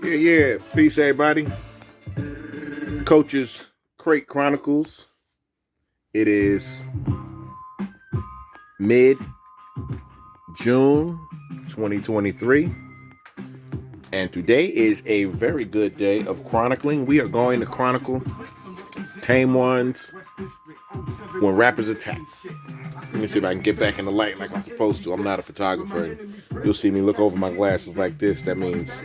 Yeah. Peace, everybody. Coach's Crate Chronicles. It is mid-June 2023. And today is a very good day of chronicling. We are going to chronicle Tame Ones when rappers attack. Let me see if I can get back in the light like I'm supposed to. I'm not a photographer. And you'll see me look over my glasses like this. That means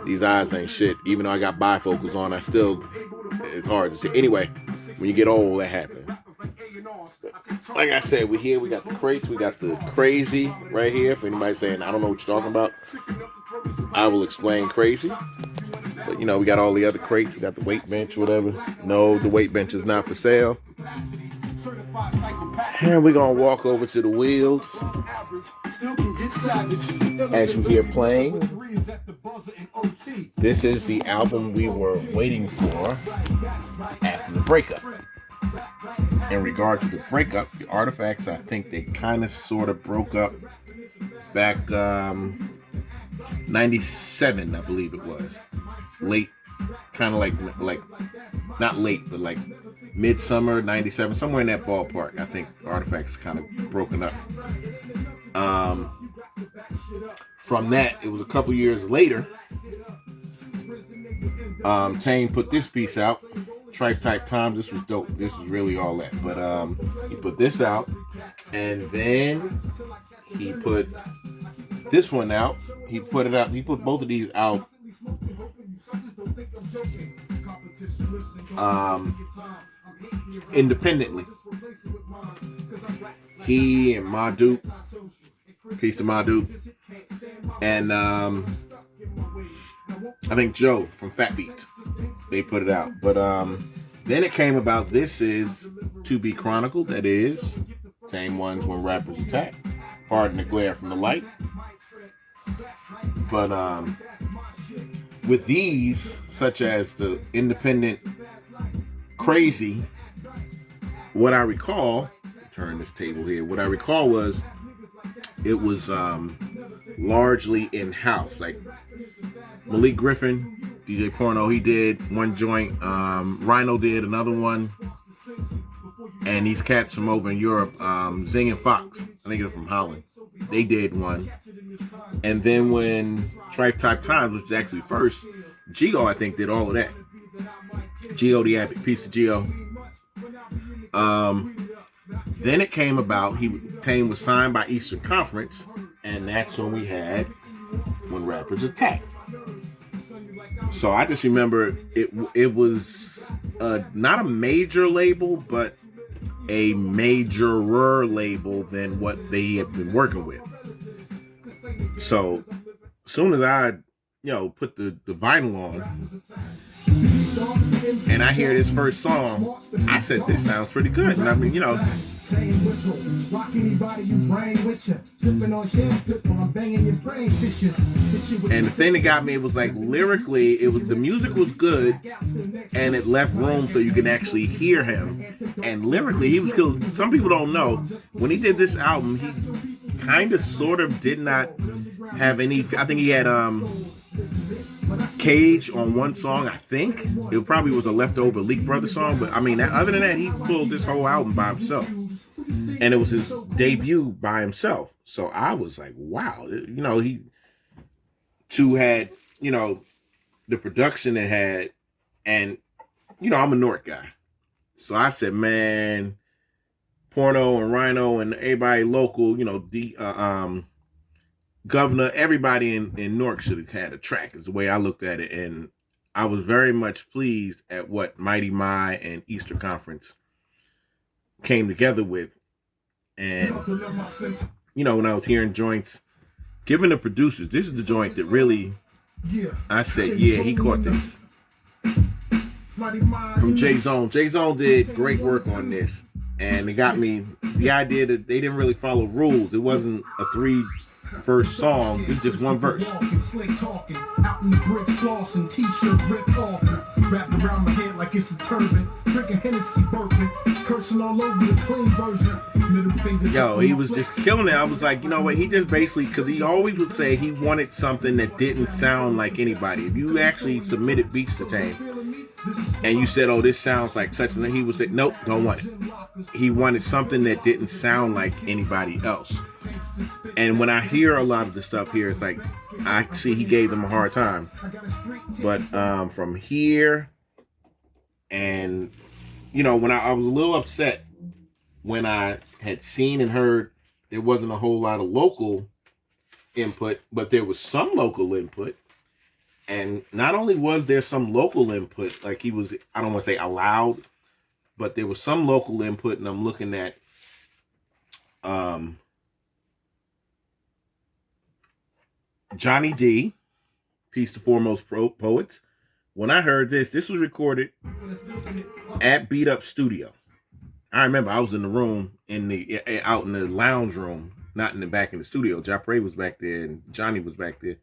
these eyes ain't shit. Even though I got bifocals on, it's hard to see. Anyway, when you get old, that happens. Like I said, we're here. We got the crates. We got the crazy right here. For anybody saying, I don't know what you're talking about, I will explain crazy. But, we got all the other crates. We got the weight bench, whatever. No, the weight bench is not for sale. And we're going to walk over to the wheels. As you hear playing, this is the album we were waiting for after the breakup. In regard to the breakup, the Artifacts, I think they kind of sort of broke up back 97, I believe it was. Late, kind of like not late, but like midsummer 97, somewhere in that ballpark. I think Artifacts kind of broken up. From that, it was a couple years later. Tame put this piece out, Trife Type Times. This was dope. This was really all that. But he put this out, and then he put this one out. He put it out. He put both of these out. Independently. He and Ma Duke, peace to Ma Duke, and I think Joe from Fat Beats, they put it out. But then it came about. This is to be chronicled. That is Tame Ones when rappers attack. Pardon the glare from the light. But with these, such as the independent crazy, what I recall, turn this table here, what I recall was it was largely in-house. Like Malik Griffin, DJ Porno, he did one joint. Rhino did another one. And these cats from over in Europe, Zing and Fox, I think they're from Holland, they did one. And then when Trife Type Times, which was actually first, Geo, I think, did all of that. Geo the Epic, piece of Geo. Then it came about, Tame was signed by Eastern Conference, and that's when we had When Rappers Attack. So I just remember it was not a major label, but a majorer label than what they had been working with. So as soon as I, put the vinyl on and I hear this first song, I said, this sounds pretty good. And I mean, and the thing that got me, it was like lyrically, the music was good, and it left room so you can actually hear him. And lyrically, he was good. Some people don't know, when he did this album, he kind of sort of did not have any. I think he had Cage on one song. I think it probably was a leftover Leak Brothers song, but I mean, other than that, he pulled this whole album by himself. And it was his debut by himself. So I was like, wow. He too had, the production it had. And, I'm a North guy. So I said, man, Porno and Rhino and everybody local, Governor, everybody in Newark should have had a track, is the way I looked at it. And I was very much pleased at what Mighty My and Eastern Conference came together with. And, when I was hearing joints, given the producers, this is the joint that really, I said, yeah, he caught this. From J-Zone. J-Zone did great work on this. And it got me the idea that they didn't really follow rules. It wasn't a 3-verse song. It's just one verse. Out in the bricks, flossing, t-shirt ripped off, wrapped around my head like it's a turban, drinking Hennessy, burping, cursing Yo, he was just killing it. I was like, you know what? He just basically, because he always would say he wanted something that didn't sound like anybody. If you actually submitted beats to Tame and you said, oh, this sounds like such and he would say, nope, don't want it. He wanted something that didn't sound like anybody else. And when I hear a lot of the stuff here, it's like, I see he gave them a hard time. But from here, and, you know, when I was a little upset when I had seen and heard there wasn't a whole lot of local input, but there was some local input. And not only was there some local input, like he was, I don't want to say allowed, but there was some local input, and I'm looking at Johnny D, Peace to Foremost Poets. When I heard this was recorded at Beat Up Studio. I remember I was in the room out in the lounge room, not in the back in the studio. Japre was back there and Johnny was back there.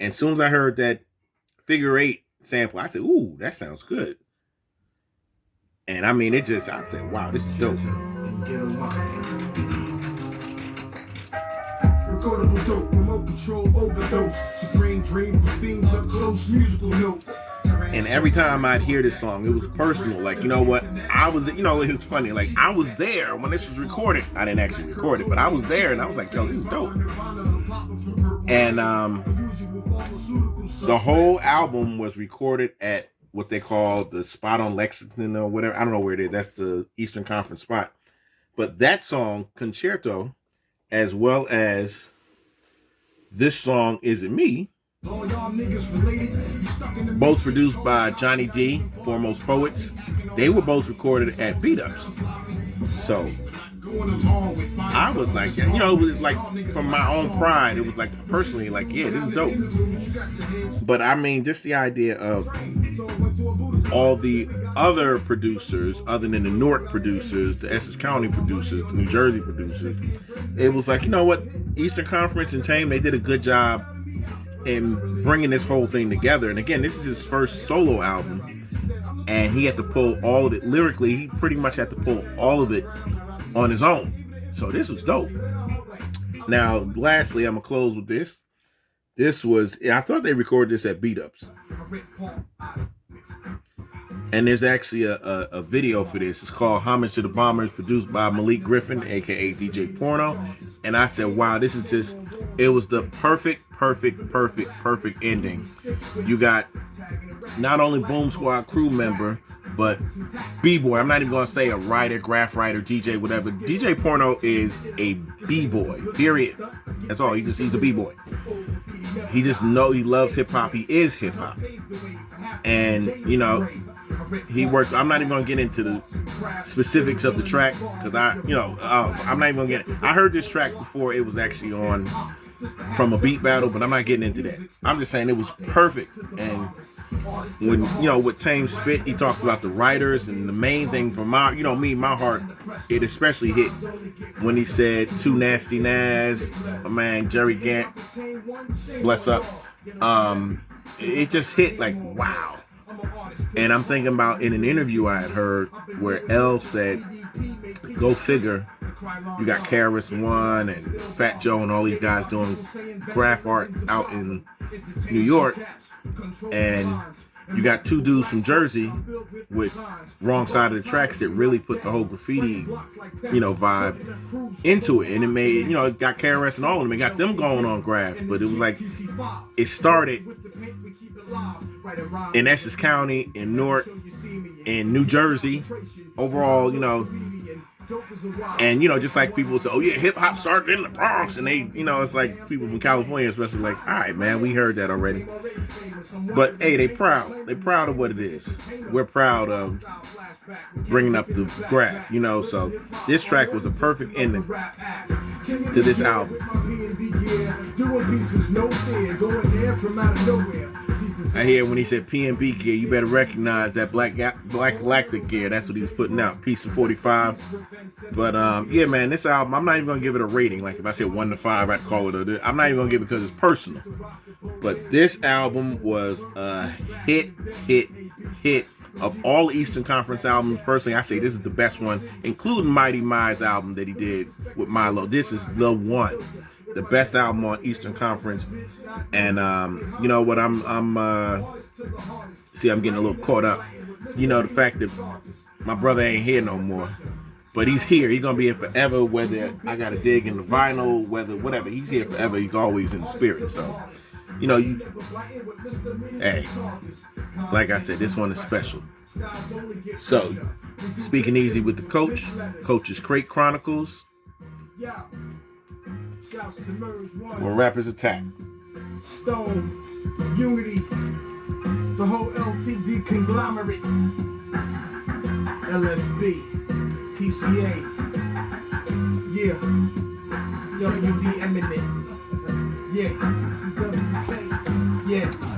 And as soon as I heard that Figure 8 sample, I said, ooh, that sounds good. And I mean, I said, wow, this is dope. Recordable dope, remote control overdose, supreme dream for things up close, musical notes. And every time I'd hear this song, it was personal. Like, you know what? I was, you know, it's funny. Like, I was there when this was recorded. I didn't actually record it, but I was there and I was like, yo, this is dope. And the whole album was recorded at what they call the spot on Lexington or whatever. I don't know where it is. That's the Eastern Conference spot. But that song, Concerto, as well as this song, Is It Me, both produced by Johnny D, Foremost Poets. They were both recorded at Beat Ups. So I was like, you know, like from my own pride, it was like personally like, yeah, this is dope. But I mean, just the idea of all the other producers, other than the Newark producers, the Essex County producers, the New Jersey producers, it was like, you know what, Eastern Conference and Tame, they did a good job in bringing this whole thing together. And again, this is his first solo album, and he had to pull all of it lyrically. He pretty much had to pull all of it on his own. So this was dope. Now, lastly, I'm gonna close with this. I thought they recorded this at Beat Ups. And there's actually a video for this. It's called Homage to the Bombers, produced by Malik Griffin, aka DJ Porno. And I said, wow, this is just, it was the perfect ending. You got not only Boom Squad crew member, but B-boy. I'm not even gonna say a writer, graph writer, DJ, whatever. DJ Porno is a B-boy, period. That's all. He's a B-boy. He just he loves hip hop. He is hip hop. And, you know, he worked. I'm not even gonna get into the specifics of the track because I'm not even gonna get it. I heard this track before it was actually on from a beat battle, but I'm not getting into that. I'm just saying it was perfect. And when, you know, with Tame spit, he talked about the writers, and the main thing for my heart, it especially hit when he said "Too Nasty Naz," my man Jerry Gant, bless up. It just hit like wow. And I'm thinking about in an interview I had heard where L said, go figure, you got KRS-One and Fat Joe and all these guys doing graph art out in New York, and you got two dudes from Jersey with Wrong Side of the Tracks that really put the whole graffiti, you know, vibe into it. And it made, you know, it got KRS and all of them. It got them going on graphs. But it was like, it started in Essex County, in Newark, in New Jersey, overall, you know. And, you know, just like people say, oh yeah, hip hop started in the Bronx, and they, you know, it's like people from California especially like, all right, man, we heard that already. But hey, they proud of what it is. We're proud of bringing up the graph, you know. So this track was a perfect ending to this album. I hear when he said PNB gear, you better recognize that Black Galactic gear. That's what he was putting out. Peace to 45. But yeah, man, this album, I'm not even gonna give it a rating. Like if I said 1 to 5, I'd call it I'm not even gonna give it because it's personal. But this album was a hit Of all Eastern Conference albums, personally, I say this is the best one, including Mighty Mize album that he did with Milo. This is the one, the best album on Eastern Conference. And you know what? I'm getting a little caught up. You know, the fact that my brother ain't here no more, but he's here. He's gonna be here forever. Whether I gotta dig in the vinyl, whatever, he's here forever. He's always in the spirit. So, you know, hey, like I said, this one is special. So, speaking easy with the coach. Coach's Crate Chronicles. When rappers attack. Stone, Unity, the whole LTD conglomerate. LSB, TCA, yeah, WD Eminent, yeah, CWK, yeah.